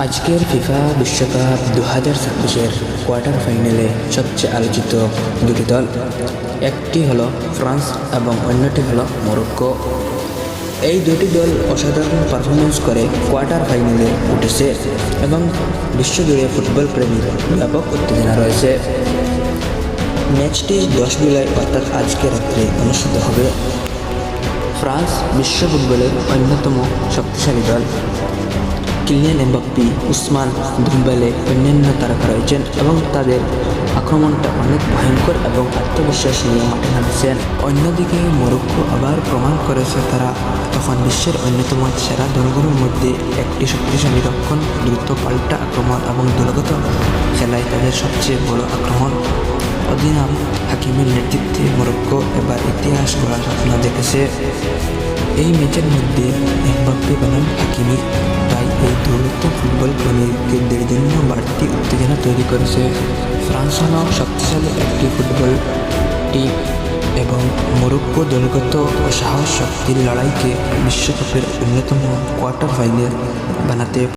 আজকের ফিফা বিশ্বকাপ 2026-এর কোয়ার্টার ফাইনালে সবচেয়ে আলোচিত দুটি দল, একটি হলো ফ্রান্স এবং অন্যটি হলো মরক্কো। এই দুটি দল অসাধারণ পারফরমেন্স করে কোয়ার্টার ফাইনালে উঠেছে এবং বিশ্বজুড়ে ফুটবল প্রেমীর ব্যাপক উত্তেজনা রয়েছে। ম্যাচটি 10 জুলাই অর্থাৎ আজকে রাত্রে অনুষ্ঠিত হবে। ফ্রান্স বিশ্ব ফুটবলের অন্যতম শক্তিশালী দল। কিলিয়ান এমবাপ্পে, উসমান দেম্বেলে অন্যান্য তারকা রয়েছেন এবং তাদের আক্রমণটা অনেক ভয়ঙ্কর এবং আত্মবিশ্বাস নিয়ে মাঠে নামছেন। অন্যদিকে মরক্কো আবার প্রমাণ করেছে তারা তখন বিশ্বের অন্যতম সেরা দলগুলোর মধ্যে একটি শক্তিশালী রক্ষণ, দ্রুত পাল্টা আক্রমণ এবং দলগত খেলায় তাদের সবচেয়ে বড় আক্রমণ। অধিনায়ক হাকিমের নেতৃত্বে মরক্কো এবার ইতিহাস গড়ার স্বপ্ন দেখেছে। এই ম্যাচের মধ্যে এমবাপ্পে বনাম হাকিমি, তাই এই দৌড়ত্ব ফুটবল প্রেমীদের জন্য বাড়তি উত্তেজনা তৈরি করেছে। ফ্রান্স হল শক্তিশালী একটি ফুটবল টিম এবং মরক্কো দলগত ও সাহস শক্তির লড়াইকে বিশ্বকাপের অন্যতম কোয়ার্টার ফাইনাল বানাতে